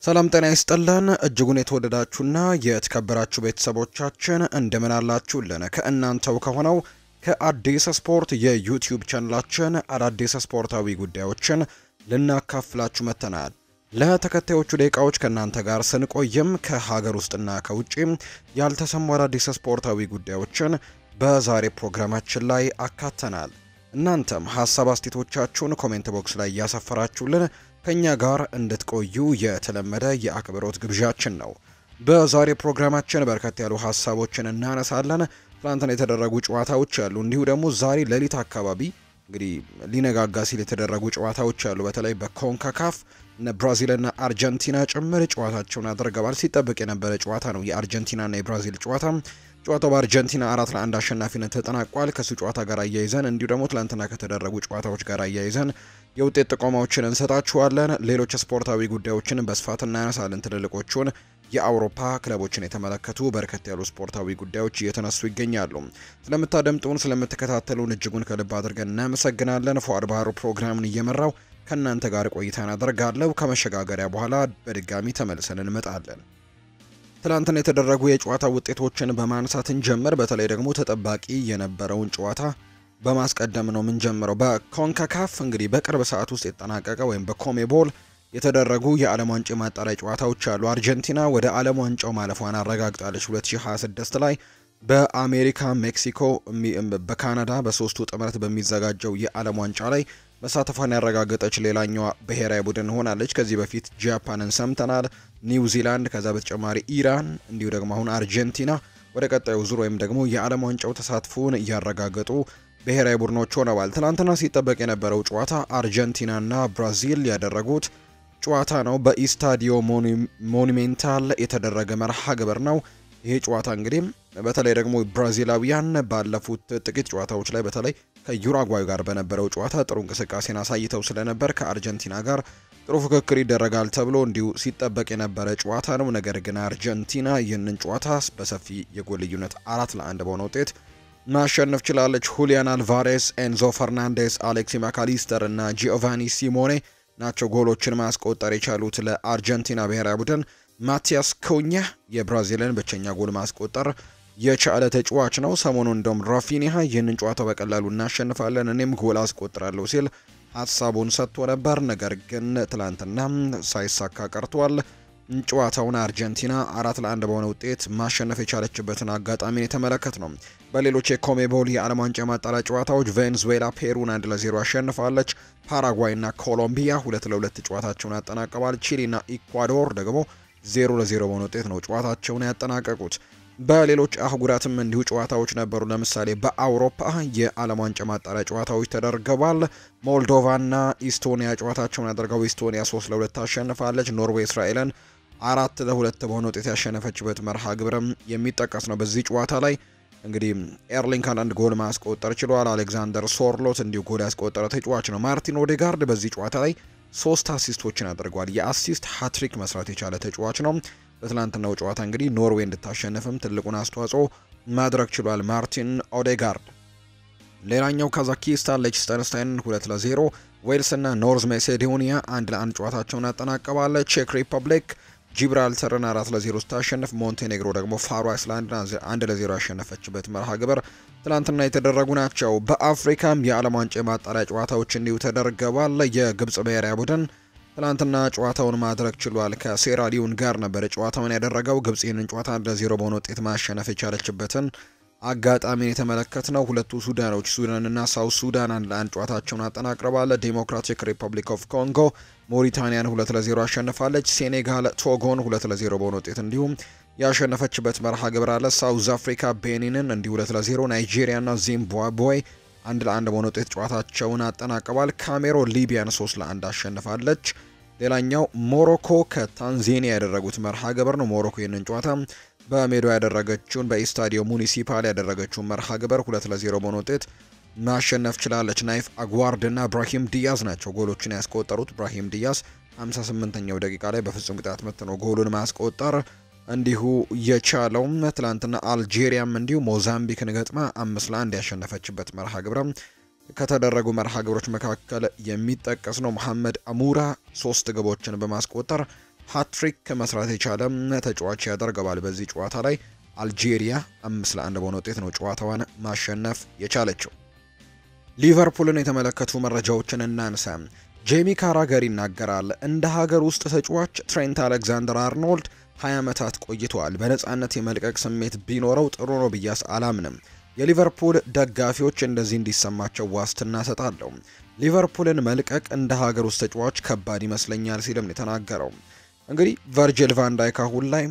ሰላም ጤና ይስጥልን እጅጉን የተወደዳችሁና የተከበራችሁ ቤተሰቦቻችን እንደምን አላችሁልን? ከእናንተው ከሆነው ከአዲስ ስፖርት የዩቲዩብ ቻናላችን አዳዲስ ስፖርታዊ ጉዳዮችን ልናካፍላችሁ መጥተናል። ለተከታዮቹ ደቂቃዎች ከእናንተ ጋር ስንቆይም ከሀገር ውስጥና ከውጪ ያልተሰሙ አዳዲስ ስፖርታዊ ጉዳዮችን በዛሬ ፕሮግራማችን ላይ አካተናል። እናንተም ሐሳብ አስተያየቶቻችሁን ኮሜንት ቦክስ ላይ ያሰፈራችሁልን ከኛ ጋር እንድትቆዩ የተለመደ የአክብሮት ግብዣችን ነው። በዛሬ ፕሮግራማችን በርከት ያሉ ሐሳቦችን እናነሳለን። ትናንትና የተደረጉ ጨዋታዎች አሉ፣ እንዲሁ ደግሞ ዛሬ ሌሊት አካባቢ እንግዲህ ሊነጋጋ ሲል የተደረጉ ጨዋታዎች አሉ። በተለይ በኮንካካፍ ብራዚልና አርጀንቲና ጭምር ጨዋታቸውን አድርገዋል። ሲጠበቅ የነበረ ጨዋታ ነው የአርጀንቲናና የብራዚል ጨዋታ። ጨዋታው በአርጀንቲና 4-1 አሸናፊነት ተጠናቋል። ከሱ ጨዋታ ጋር አያይዘን እንዲሁ ደግሞ ትላንትና ከተደረጉ ጨዋታዎች ጋር አያይዘን የውጤት ጥቆማዎችን እንሰጣችኋለን። ሌሎች ስፖርታዊ ጉዳዮችን በስፋት እናነሳለን። ትልልቆቹን የአውሮፓ ክለቦችን የተመለከቱ በርከት ያሉ ስፖርታዊ ጉዳዮች እየተነሱ ይገኛሉ። ስለምታደምጡን ስለምትከታተሉን እጅጉን ከልብ አድርገን እናመሰግናለን። ፉአድ ባህሩ ፕሮግራሙን እየመራው ከእናንተ ጋር ቆይታን አደርጋለሁ። ከመሸጋገሪያ በኋላ በድጋሚ ተመልሰን እንመጣለን። ትላንትና የተደረጉ የጨዋታ ውጤቶችን በማንሳት እንጀምር። በተለይ ደግሞ ተጠባቂ የነበረውን ጨዋታ በማስቀደም ነው የምንጀምረው። በኮንካካፍ እንግዲህ በቅርብ ሰዓት ውስጥ የተጠናቀቀ ወይም በኮሜቦል የተደረጉ የዓለም ዋንጫ ማጣሪያ ጨዋታዎች አሉ። አርጀንቲና ወደ ዓለም ዋንጫው ማለፏን አረጋግጣለች። 2026 ላይ በአሜሪካ፣ ሜክሲኮ፣ በካናዳ በሶስቱ ጥምረት በሚዘጋጀው የዓለም ዋንጫ ላይ መሳተፏን ያረጋገጠች ሌላኛዋ ብሔራዊ ቡድን ሆናለች። ከዚህ በፊት ጃፓንን ሰምተናል፣ ኒውዚላንድ፣ ከዛ በተጨማሪ ኢራን፣ እንዲሁ ደግሞ አሁን አርጀንቲና ወደ ቀጣዩ ዙር ወይም ደግሞ የዓለም ዋንጫው ተሳትፎን እያረጋገጡ ብሔራዊ ቡድኖች ሆነዋል። ትናንትና ሲጠበቅ የነበረው ጨዋታ አርጀንቲናና ብራዚል ያደረጉት ጨዋታ ነው። በኢስታዲዮ ሞኑሜንታል የተደረገ መርሃ ግብር ነው። ይሄ ጨዋታ እንግዲህ በተለይ ደግሞ ብራዚላዊያን ባለፉት ጥቂት ጨዋታዎች ላይ በተለይ ከዩራጓይ ጋር በነበረው ጨዋታ ጥሩ እንቅስቃሴን አሳይተው ስለነበር ከአርጀንቲና ጋር ጥሩ ፍክክር ይደረጋል ተብሎ እንዲሁ ሲጠበቅ የነበረ ጨዋታ ነው። ነገር ግን አርጀንቲና ይህንን ጨዋታ በሰፊ የጎል ልዩነት 4-1 በሆነ ውጤት ማሸነፍ ችላለች። ሁሊያን አልቫሬስ፣ ኤንዞ ፈርናንዴስ፣ አሌክሲ ማካሊስተር እና ጂኦቫኒ ሲሞኔ ናቸው ጎሎችን ማስቆጠር የቻሉት ለአርጀንቲና ብሔራዊ ቡድን። ማቲያስ ኩኛ የብራዚልን ብቸኛ ጎል ማስቆጠር የቻለ ተጫዋች ነው። ሰሞኑን እንደውም ራፊኒሃ ይህንን ጨዋታ በቀላሉ እናሸንፋለን እኔም ጎል አስቆጥራለሁ ሲል ሀሳቡን ሰጥቶ ነበር። ነገር ግን ትላንትና ሳይሳካ ቀርቷል። ጨዋታውን አርጀንቲና 4-1 በሆነ ውጤት ማሸነፍ የቻለችበትን አጋጣሚ የተመለከት ነው። በሌሎች የኮሜቦል የዓለም ዋንጫ ማጣሪያ ጨዋታዎች ቬኔዙዌላ ፔሩን 1-0 አሸንፋለች። ፓራጓይ እና ኮሎምቢያ 2-2 ጨዋታቸውን ያጠናቀዋል። ቺሊ እና ኢኳዶር ደግሞ 0-0 በሆነ ውጤት ነው ጨዋታቸውን ያጠናቀቁት። በሌሎች አህጉራትም እንዲሁ ጨዋታዎች ነበሩ። ለምሳሌ በአውሮፓ የዓለም ዋንጫ ማጣሪያ ጨዋታዎች ተደርገዋል። ሞልዶቫና ኢስቶኒያ ጨዋታቸውን አድርገው ኢስቶኒያ 3-2 አሸንፋለች። ኖርዌይ እስራኤልን 4-2 በሆነ ውጤት ያሸነፈችበት መርሃ ግብርም የሚጠቀስ ነው። በዚህ ጨዋታ ላይ እንግዲህ ኤርሊንግ ሃላንድ ጎል ማስቆጠር ችሏል። አሌክዛንደር ሶርሎት እንዲሁ ጎል ያስቆጠረ ተጫዋች ነው። ማርቲን ኦዴጋርድ በዚህ ጨዋታ ላይ 3 አሲስቶችን አድርጓል። የአሲስት ሃትሪክ መስራት የቻለ ተጫዋች ነው። በትላንትናው ጨዋታ እንግዲህ ኖርዌይ እንድታሸንፍም ትልቁን አስተዋጽኦ ማድረግ ችሏል ማርቲን ኦዴጋርድ። ሌላኛው ካዛኪስታን ሊችተንስታይን 2-0፣ ዌልስ እና ኖርዝ ሜሴዶኒያ 1-1 ጨዋታቸውን አጠናቀዋለች። ቼክ ሪፐብሊክ ጂብራልተርን 4-0 ስታሸንፍ፣ ሞንቴኔግሮ ደግሞ ፋሮ አይስላንድን 1-0 ያሸነፈችበት መርሃ ግብር ትላንትና የተደረጉ ናቸው። በአፍሪካም የዓለም ዋንጫ ማጣሪያ ጨዋታዎች እንዲሁ ተደርገዋል። የግብጽ ብሔራዊ ቡድን ትላንትና ጨዋታውን ማድረግ ችሏል። ከሴራሊዮን ጋር ነበር ጨዋታውን ያደረገው። ግብጽ ይህንን ጨዋታ 1-0 በሆነ ውጤት ማሸነፍ የቻለችበትን አጋጣሚን የተመለከትነው። ሁለቱ ሱዳኖች ሱዳንና ሳውት ሱዳን 1-1 ጨዋታቸውን አጠናቅረዋል። ዴሞክራቲክ ሪፐብሊክ ኦፍ ኮንጎ ሞሪታኒያን 2-0 አሸንፋለች። ሴኔጋል ቶጎን 2-0 በሆነ ውጤት እንዲሁም ያሸነፈችበት መርሃ ግብር አለ። ሳውዝ አፍሪካ ቤኒንን እንዲሁ 2-0፣ ናይጄሪያና ዚምባብዌ 1-1 በሆነ ውጤት ጨዋታቸውን አጠናቀዋል። ካሜሮን ሊቢያን 3-1 አሸንፋለች። ሌላኛው ሞሮኮ ከታንዛኒያ ያደረጉት መርሃ ግብር ነው። ሞሮኮ ይህንን ጨዋታ በሜዳው ያደረገችውን በኢስታዲዮ ሙኒሲፓል ያደረገችውን መርሃ ግብር 2-0 በሆነ ውጤት ማሸነፍ ችላለች። ናይፍ አጓርድ እና ብራሂም ዲያዝ ናቸው ጎሎችን ያስቆጠሩት። ብራሂም ዲያዝ 58ኛው ደቂቃ ላይ በፍጹም ቅጣት ምት ነው ጎሉን ማስቆጠር እንዲሁ የቻለውም። ትላንትና አልጄሪያም እንዲሁ ሞዛምቢክን ገጥማ 5-1 ያሸነፈችበት መርሃ ግብር ከተደረጉ መርሃ ግብሮች መካከል የሚጠቀስ ነው። መሐመድ አሙራ 3 ግቦችን በማስቆጠር ሃትሪክ መስራት የቻለ ተጫዋች ያደርገዋል። በዚህ ጨዋታ ላይ አልጄሪያ 5-1 በሆነ ውጤት ነው ጨዋታዋን ማሸነፍ የቻለችው። ሊቨርፑልን የተመለከቱ መረጃዎችን እናንሳ። ጄሚ ካራገር ይናገራል። እንደ ሀገር ውስጥ ተጫዋች ትሬንት አሌክዛንደር አርኖልድ 20 ዓመታት ቆይቷል። በነጻነት የመልቀቅ ስሜት ቢኖረው ጥሩ ነው ብያስ አላምንም። የሊቨርፑል ደጋፊዎች እንደዚህ እንዲሰማቸው ዋስትና ሰጣለሁ። ሊቨርፑልን መልቀቅ እንደ ሀገር ውስጥ ተጫዋች ከባድ ይመስለኛል ሲልም የተናገረው። እንግዲህ ቨርጂል ቫን ዳይክ አሁን ላይ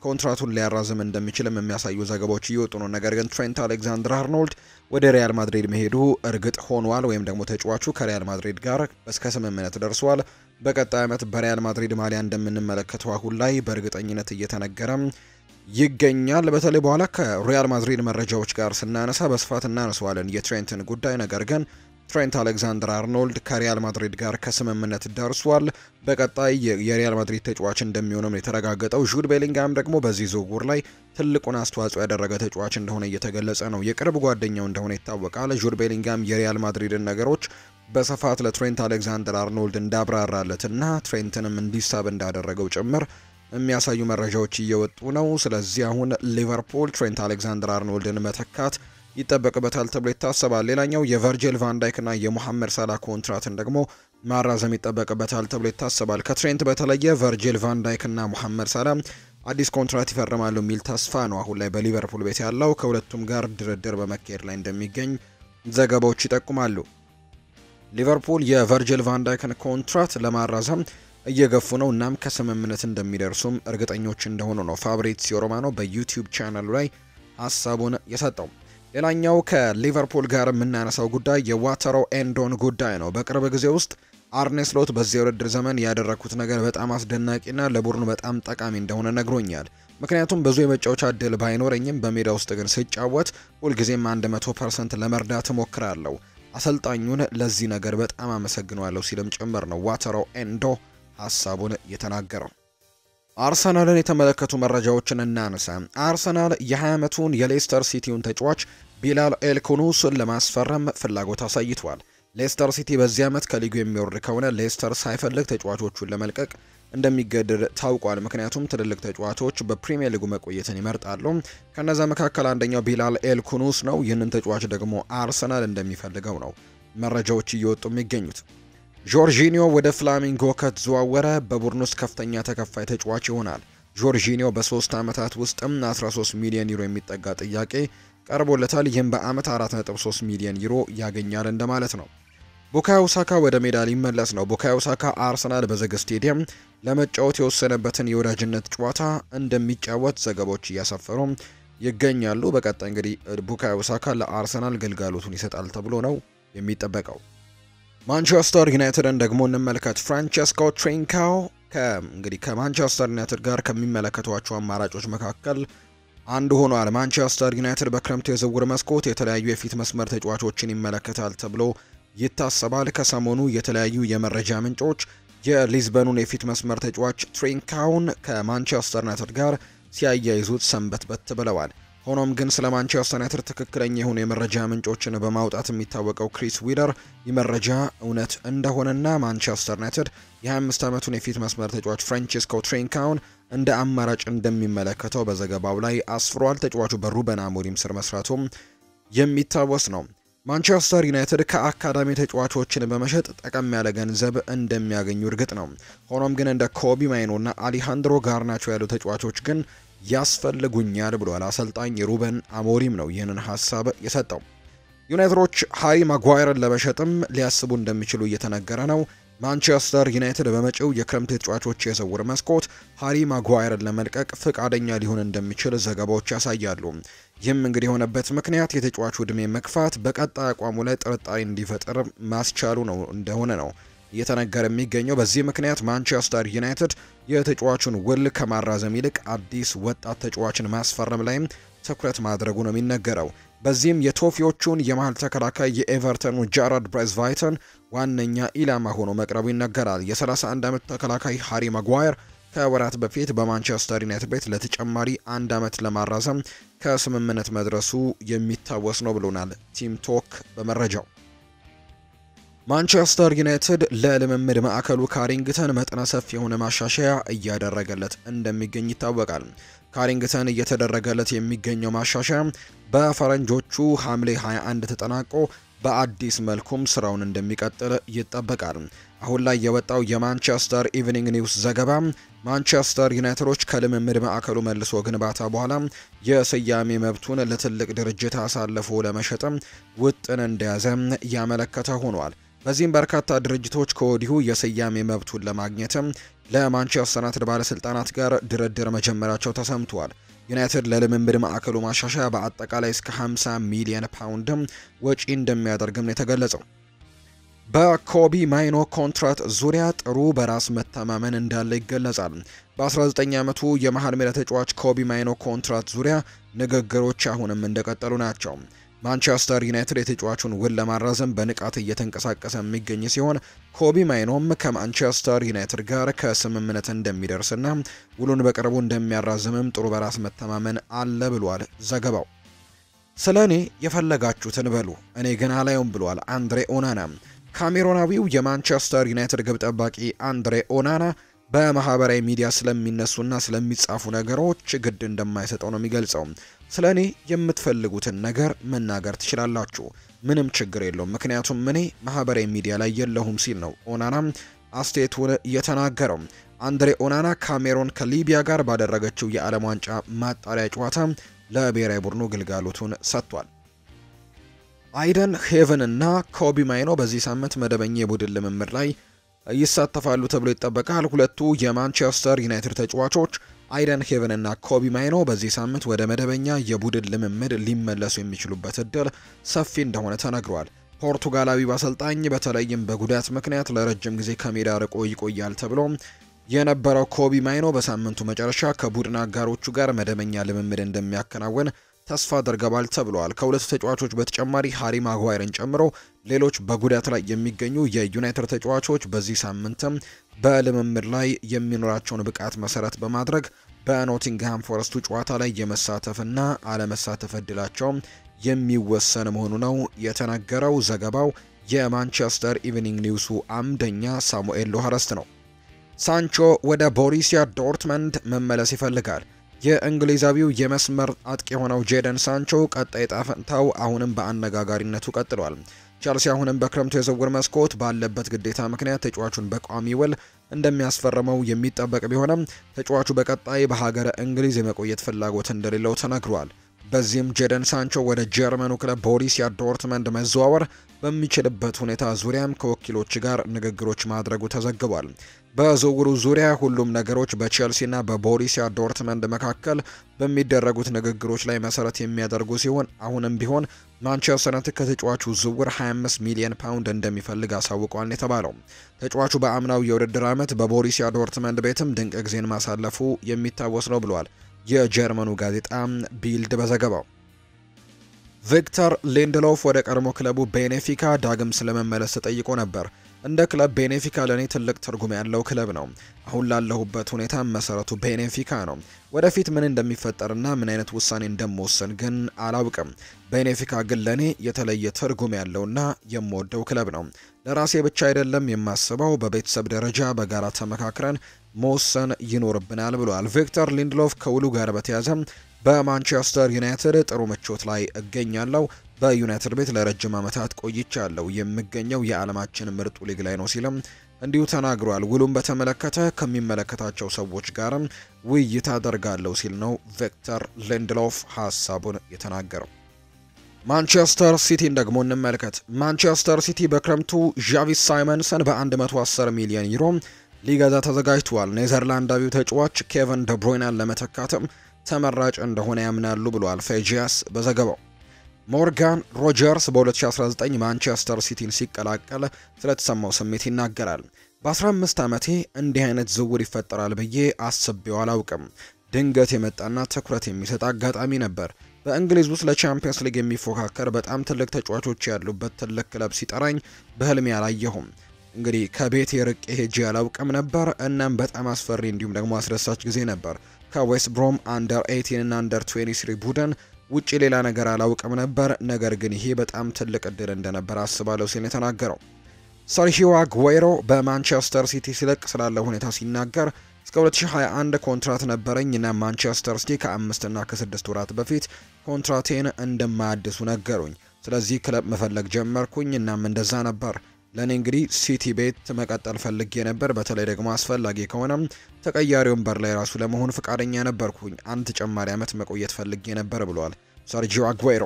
ኮንትራቱን ሊያራዝም እንደሚችልም የሚያሳዩ ዘገባዎች እየወጡ ነው። ነገር ግን ትሬንት አሌክዛንደር አርኖልድ ወደ ሪያል ማድሪድ መሄዱ እርግጥ ሆኗል፣ ወይም ደግሞ ተጫዋቹ ከሪያል ማድሪድ ጋር እስከ ስምምነት ደርሷል። በቀጣይ ዓመት በሪያል ማድሪድ ማሊያ እንደምንመለከተው አሁን ላይ በእርግጠኝነት እየተነገረም ይገኛል። በተለይ በኋላ ከሪያል ማድሪድ መረጃዎች ጋር ስናነሳ በስፋት እናነሳዋለን የትሬንትን ጉዳይ። ነገር ግን ትሬንት አሌክዛንደር አርኖልድ ከሪያል ማድሪድ ጋር ከስምምነት ደርሷል። በቀጣይ የሪያል ማድሪድ ተጫዋች እንደሚሆንም የተረጋገጠው። ጁድ ቤሊንጋም ደግሞ በዚህ ዝውውር ላይ ትልቁን አስተዋጽኦ ያደረገ ተጫዋች እንደሆነ እየተገለጸ ነው። የቅርብ ጓደኛው እንደሆነ ይታወቃል። ጁድ ቤሊንጋም የሪያል ማድሪድን ነገሮች በስፋት ለትሬንት አሌክዛንደር አርኖልድ እንዳብራራለትና ትሬንትንም እንዲሳብ እንዳደረገው ጭምር የሚያሳዩ መረጃዎች እየወጡ ነው። ስለዚህ አሁን ሊቨርፑል ትሬንት አሌክዛንደር አርኖልድን መተካት ይጠበቅበታል ተብሎ ይታሰባል። ሌላኛው የቨርጂል ቫን ዳይክ እና የሞሐመድ ሳላ ኮንትራትን ደግሞ ማራዘም ይጠበቅበታል ተብሎ ይታሰባል። ከትሬንት በተለየ ቨርጂል ቫን ዳይክ እና ሞሐመድ ሳላ አዲስ ኮንትራት ይፈርማሉ የሚል ተስፋ ነው አሁን ላይ በሊቨርፑል ቤት ያለው። ከሁለቱም ጋር ድርድር በመካሄድ ላይ እንደሚገኝ ዘገባዎች ይጠቁማሉ። ሊቨርፑል የቨርጂል ቫን ዳይክን ኮንትራት ለማራዘም እየገፉ ነው። እናም ከስምምነት እንደሚደርሱም እርግጠኞች እንደሆኑ ነው ፋብሪዚዮ ሮማኖ በዩቲዩብ ቻናሉ ላይ ሀሳቡን የሰጠው። ሌላኛው ከሊቨርፑል ጋር የምናነሳው ጉዳይ የዋተሮ ኤንዶን ጉዳይ ነው። በቅርብ ጊዜ ውስጥ አርኔ ስሎት በዚህ የውድድር ዘመን ያደረኩት ነገር በጣም አስደናቂና ለቡድኑ በጣም ጠቃሚ እንደሆነ ነግሮኛል። ምክንያቱም ብዙ የመጫወቻ እድል ባይኖረኝም በሜዳ ውስጥ ግን ስጫወት ሁልጊዜም 100% ለመርዳት እሞክራለሁ። አሰልጣኙን ለዚህ ነገር በጣም አመሰግናለሁ ሲልም ጭምር ነው ዋተሮ ኤንዶ ሀሳቡን የተናገረው። አርሰናልን የተመለከቱ መረጃዎችን እናንሳ። አርሰናል የ20 ዓመቱን የሌስተር ሲቲውን ተጫዋች ቢላል ኤልኩኑስን ለማስፈረም ፍላጎት አሳይቷል። ሌስተር ሲቲ በዚህ ዓመት ከሊጉ የሚወርድ ከሆነ ሌስተር ሳይፈልግ ተጫዋቾቹን ለመልቀቅ እንደሚገደድ ታውቋል። ምክንያቱም ትልልቅ ተጫዋቾች በፕሪሚየር ሊጉ መቆየትን ይመርጣሉ። ከነዛ መካከል አንደኛው ቢላል ኤልኩኑስ ነው። ይህንን ተጫዋች ደግሞ አርሰናል እንደሚፈልገው ነው መረጃዎች እየወጡ የሚገኙት። ጆርጂኒዮ ወደ ፍላሚንጎ ከተዘዋወረ በቡድኑ ውስጥ ከፍተኛ ተከፋይ ተጫዋች ይሆናል። ጆርጂኒዮ በ3 ዓመታት ውስጥም 13 ሚሊዮን ዩሮ የሚጠጋ ጥያቄ ቀርቦለታል። ይህም በአመት 4.3 ሚሊዮን ዩሮ ያገኛል እንደማለት ነው። ቡካዮ ሳካ ወደ ሜዳ ሊመለስ ነው። ቡካዮ ሳካ አርሰናል በዝግ ስቴዲየም ለመጫወት የወሰነበትን የወዳጅነት ጨዋታ እንደሚጫወት ዘገባዎች እያሰፈሩ ይገኛሉ። በቀጣይ እንግዲህ ቡካዮ ሳካ ለአርሰናል ግልጋሎቱን ይሰጣል ተብሎ ነው የሚጠበቀው። ማንቸስተር ዩናይትድን ደግሞ እንመልከት። ፍራንቸስኮ ትሪንካው እንግዲህ ከማንቸስተር ዩናይትድ ጋር ከሚመለከቷቸው አማራጮች መካከል አንዱ ሆኗል። ማንቸስተር ዩናይትድ በክረምቱ የዝውውር መስኮት የተለያዩ የፊት መስመር ተጫዋቾችን ይመለከታል ተብሎ ይታሰባል። ከሰሞኑ የተለያዩ የመረጃ ምንጮች የሊዝበኑን የፊት መስመር ተጫዋች ትሪንካውን ከማንቸስተር ዩናይትድ ጋር ሲያያይዙት ሰንበትበት ብለዋል። ሆኖም ግን ስለ ማንቸስተር ዩናይትድ ትክክለኛ የሆኑ የመረጃ ምንጮችን በማውጣት የሚታወቀው ክሪስ ዊለር የመረጃ እውነት እንደሆነና ማንቸስተር ዩናይትድ የ25 ዓመቱን የፊት መስመር ተጫዋች ፍራንቼስኮ ትሪንካውን እንደ አማራጭ እንደሚመለከተው በዘገባው ላይ አስፍሯል። ተጫዋቹ በሩበን አሞሪም ስር መስራቱም የሚታወስ ነው። ማንቸስተር ዩናይትድ ከአካዳሚ ተጫዋቾችን በመሸጥ ጠቀም ያለ ገንዘብ እንደሚያገኙ እርግጥ ነው። ሆኖም ግን እንደ ኮቢ ማይኖና አሊሃንድሮ ጋርናቾ ያሉ ተጫዋቾች ግን ያስፈልጉኛል ብሏል። አሰልጣኝ ሩበን አሞሪም ነው ይህንን ሀሳብ የሰጠው። ዩናይትዶች ሃሪ ማጓየርን ለመሸጥም ሊያስቡ እንደሚችሉ እየተነገረ ነው። ማንቸስተር ዩናይትድ በመጪው የክረምት ተጫዋቾች የዝውውር መስኮት ሃሪ ማጓየርን ለመልቀቅ ፈቃደኛ ሊሆን እንደሚችል ዘገባዎች ያሳያሉ። ይህም እንግዲህ የሆነበት ምክንያት የተጫዋቹ ዕድሜ መግፋት በቀጣይ አቋሙ ላይ ጥርጣሬ እንዲፈጠር ማስቻሉ ነው እንደሆነ ነው እየተነገረ የሚገኘው። በዚህ ምክንያት ማንቸስተር ዩናይትድ የተጫዋቹን ውል ከማራዘም ይልቅ አዲስ ወጣት ተጫዋችን ማስፈረም ላይም ትኩረት ማድረጉ ነው የሚነገረው። በዚህም የቶፊዎቹን የመሃል ተከላካይ የኤቨርተኑ ጃራርድ ብሬዝቫይተን ዋነኛ ኢላማ ሆኖ መቅረቡ ይነገራል። የ31 ዓመት ተከላካይ ሃሪ ማጓየር ከወራት በፊት በማንቸስተር ዩናይትድ ቤት ለተጨማሪ 1 ዓመት ለማራዘም ከስምምነት መድረሱ የሚታወስ ነው ብሎናል ቲም ቶክ በመረጃው። ማንቸስተር ዩናይትድ ለልምምድ ማዕከሉ ካሪንግተን መጠነ ሰፊ የሆነ ማሻሻያ እያደረገለት እንደሚገኝ ይታወቃል። ካሪንግተን እየተደረገለት የሚገኘው ማሻሻያ በፈረንጆቹ ሐምሌ 21 ተጠናቆ በአዲስ መልኩም ስራውን እንደሚቀጥል ይጠበቃል። አሁን ላይ የወጣው የማንቸስተር ኢቭኒንግ ኒውስ ዘገባ ማንቸስተር ዩናይትዶች ከልምምድ ማዕከሉ መልሶ ግንባታ በኋላ የስያሜ መብቱን ለትልቅ ድርጅት አሳልፎ ለመሸጥም ውጥን እንደያዘ ያመለከተ ሆኗል። በዚህም በርካታ ድርጅቶች ከወዲሁ የስያሜ መብቱን ለማግኘትም ለማንቸስተር ዩናይትድ ባለስልጣናት ጋር ድርድር መጀመራቸው ተሰምቷል። ዩናይትድ ለልምምድ ማዕከሉ ማሻሻያ በአጠቃላይ እስከ 50 ሚሊዮን ፓውንድ ወጪ እንደሚያደርግም ነው የተገለጸው። በኮቢ ማይኖ ኮንትራት ዙሪያ ጥሩ በራስ መተማመን እንዳለ ይገለጻል። በ19 ዓመቱ የመሃል ሜዳ ተጫዋች ኮቢ ማይኖ ኮንትራት ዙሪያ ንግግሮች አሁንም እንደቀጠሉ ናቸው። ማንቸስተር ዩናይትድ የተጫዋቹን ውል ለማራዘም በንቃት እየተንቀሳቀሰ የሚገኝ ሲሆን ኮቢ ማይኖም ከማንቸስተር ዩናይትድ ጋር ከስምምነት እንደሚደርስና ውሉን በቅርቡ እንደሚያራዝምም ጥሩ በራስ መተማመን አለ ብሏል ዘገባው። ስለ እኔ የፈለጋችሁትን በሉ፣ እኔ ግን አላየውም ብሏል አንድሬ ኦናና። ካሜሮናዊው የማንቸስተር ዩናይትድ ግብ ጠባቂ አንድሬ ኦናና በማህበራዊ ሚዲያ ስለሚነሱና ስለሚጻፉ ነገሮች ግድ እንደማይሰጠው ነው የሚገልጸው። ስለ እኔ የምትፈልጉትን ነገር መናገር ትችላላችሁ፣ ምንም ችግር የለውም፣ ምክንያቱም እኔ ማህበራዊ ሚዲያ ላይ የለሁም ሲል ነው ኦናና አስተያየቱን የተናገረው። አንድሬ ኦናና ካሜሮን ከሊቢያ ጋር ባደረገችው የዓለም ዋንጫ ማጣሪያ ጨዋታ ለብሔራዊ ቡድኑ ግልጋሎቱን ሰጥቷል። አይደን ሄቨን እና ኮቢ ማይኖ በዚህ ሳምንት መደበኛ የቡድን ልምምድ ላይ ይሳተፋሉ ተብሎ ይጠበቃል። ሁለቱ የማንቸስተር ዩናይትድ ተጫዋቾች አይደን ሄቨን እና ኮቢ ማይኖ በዚህ ሳምንት ወደ መደበኛ የቡድን ልምምድ ሊመለሱ የሚችሉበት እድል ሰፊ እንደሆነ ተነግሯል። ፖርቱጋላዊው አሰልጣኝ በተለይም በጉዳት ምክንያት ለረጅም ጊዜ ከሜዳ ርቆ ይቆያል ተብሎ የነበረው ኮቢ ማይኖ በሳምንቱ መጨረሻ ከቡድን አጋሮቹ ጋር መደበኛ ልምምድ እንደሚያከናውን ተስፋ አድርገዋል ተብሏል። ከሁለቱ ተጫዋቾች በተጨማሪ ሃሪ ማጓየርን ጨምሮ ሌሎች በጉዳት ላይ የሚገኙ የዩናይትድ ተጫዋቾች በዚህ ሳምንትም በልምምድ ላይ የሚኖራቸውን ብቃት መሰረት በማድረግ በኖቲንግሃም ፎረስቱ ጨዋታ ላይ የመሳተፍና አለመሳተፍ እድላቸው የሚወሰን መሆኑ ነው የተነገረው። ዘገባው የማንቸስተር ኢቭኒንግ ኒውሱ አምደኛ ሳሙኤል ሎሃረስት ነው። ሳንቾ ወደ ቦሩሲያ ዶርትመንድ መመለስ ይፈልጋል። የእንግሊዛዊው የመስመር አጥቂ የሆነው ጄደን ሳንቾ ቀጣይ ዕጣ ፈንታው አሁንም በአነጋጋሪነቱ ቀጥሏል። ቸልሲ አሁንም በክረምቱ የዝውውር መስኮት ባለበት ግዴታ ምክንያት ተጫዋቹን በቋሚ ውል እንደሚያስፈርመው የሚጠበቅ ቢሆንም ተጫዋቹ በቀጣይ በሀገረ እንግሊዝ የመቆየት ፍላጎት እንደሌለው ተነግሯል። በዚህም ጄደን ሳንቾ ወደ ጀርመኑ ክለብ ቦሩሲያ ዶርትመንድ መዘዋወር በሚችልበት ሁኔታ ዙሪያም ከወኪሎች ጋር ንግግሮች ማድረጉ ተዘግቧል። በዝውውሩ ዙሪያ ሁሉም ነገሮች በቼልሲና በቦሩሲያ ዶርትመንድ መካከል በሚደረጉት ንግግሮች ላይ መሰረት የሚያደርጉ ሲሆን አሁንም ቢሆን ማንቸስተር ዩናይትድ ከተጫዋቹ ዝውውር 25 ሚሊዮን ፓውንድ እንደሚፈልግ አሳውቋል የተባለው ተጫዋቹ በአምናው የውድድር ዓመት በቦሩሲያ ዶርትመንድ ቤትም ድንቅ ጊዜን ማሳለፉ የሚታወስ ነው ብሏል የጀርመኑ ጋዜጣ ቢልድ በዘገባው። ቪክተር ሊንድሎፍ ወደ ቀድሞ ክለቡ ቤኔፊካ ዳግም ስለመመለስ ተጠይቆ ነበር። እንደ ክለብ ቤኔፊካ ለኔ ትልቅ ትርጉም ያለው ክለብ ነው። አሁን ላለሁበት ሁኔታ መሰረቱ ቤኔፊካ ነው። ወደፊት ምን እንደሚፈጠርና ምን አይነት ውሳኔ እንደምወሰን ግን አላውቅም። ቤኔፊካ ግን ለኔ የተለየ ትርጉም ያለውና የምወደው ክለብ ነው። ለራሴ ብቻ አይደለም የማስበው፣ በቤተሰብ ደረጃ በጋራ ተመካክረን መወሰን ይኖርብናል ብሏል። ቪክተር ሊንድሎፍ ከውሉ ጋር በተያያዘ በማንቸስተር ዩናይትድ ጥሩ ምቾት ላይ እገኛለሁ። በዩናይትድ ቤት ለረጅም ዓመታት ቆይቻለሁ። የምገኘው የዓለማችን ምርጡ ሊግ ላይ ነው ሲልም እንዲሁ ተናግሯል። ውሉን በተመለከተ ከሚመለከታቸው ሰዎች ጋርም ውይይት አደርጋለሁ ሲል ነው ቪክተር ሊንድሎፍ ሀሳቡን የተናገረው። ማንቸስተር ሲቲን ደግሞ እንመልከት። ማንቸስተር ሲቲ በክረምቱ ዣቪ ሳይመንሰን በ110 ሚሊዮን ዩሮ ሊገዛ ተዘጋጅቷል። ኔዘርላንዳዊው ተጫዋች ኬቨን ደብሮይናን ለመተካትም ተመራጭ እንደሆነ ያምናሉ ብሏል ፌጂያስ በዘገባው። ሞርጋን ሮጀርስ በ2019 ማንቸስተር ሲቲን ሲቀላቀል ስለተሰማው ስሜት ይናገራል። በ15 ዓመቴ እንዲህ አይነት ዝውውር ይፈጠራል ብዬ አስቤው አላውቅም። ድንገት የመጣና ትኩረት የሚሰጥ አጋጣሚ ነበር። በእንግሊዝ ውስጥ ለቻምፒየንስ ሊግ የሚፎካከር በጣም ትልቅ ተጫዋቾች ያሉበት ትልቅ ክለብ ሲጠራኝ በህልሜ አላየሁም። እንግዲህ ከቤት ርቄ ሄጄ አላውቅም ነበር። እናም በጣም አስፈሪ እንዲሁም ደግሞ አስደሳች ጊዜ ነበር። ከዌስት ብሮም አንደር 18 እና አንደር 23 ቡድን ውጪ ሌላ ነገር አላውቅም ነበር። ነገር ግን ይሄ በጣም ትልቅ እድል እንደነበር አስባለሁ ሲል የተናገረው ሰርጂዮ አጉዌሮ በማንቸስተር ሲቲ ሲለቅ ስላለው ሁኔታ ሲናገር እስከ 2021 ኮንትራት ነበረኝ እና ማንቸስተር ሲቲ ከ5 እና ከ6 ወራት በፊት ኮንትራቴን እንደማያድሱ ነገሩኝ። ስለዚህ ክለብ መፈለግ ጀመርኩኝ እናም እንደዛ ነበር። ለኔ እንግዲህ ሲቲ ቤት መቀጠል ፈልጌ ነበር። በተለይ ደግሞ አስፈላጊ ከሆነም ተቀያሪ ወንበር ላይ ራሱ ለመሆን ፍቃደኛ ነበርኩኝ። አንድ ተጨማሪ ዓመት መቆየት ፈልጌ ነበር ብሏል ሰርጂዮ አጉዌሮ።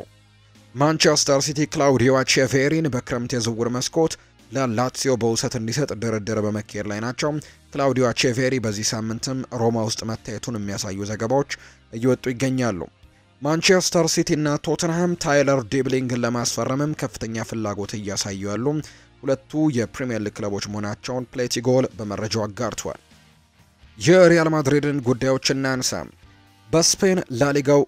ማንቸስተር ሲቲ ክላውዲዮ ቼቬሪን በክረምት የዝውውር መስኮት ለላትሲዮ በውሰት እንዲሰጥ ድርድር በመካሄድ ላይ ናቸው። ክላውዲዮ ቼቬሪ በዚህ ሳምንትም ሮማ ውስጥ መታየቱን የሚያሳዩ ዘገባዎች እየወጡ ይገኛሉ። ማንቸስተር ሲቲ እና ቶተንሃም ታይለር ዲብሊንግን ለማስፈረምም ከፍተኛ ፍላጎት እያሳዩ ያሉ ሁለቱ የፕሪሚየር ሊግ ክለቦች መሆናቸውን ፕሌቲጎል በመረጃው አጋርቷል። የሪያል ማድሪድን ጉዳዮች እናንሳ። በስፔን ላሊጋው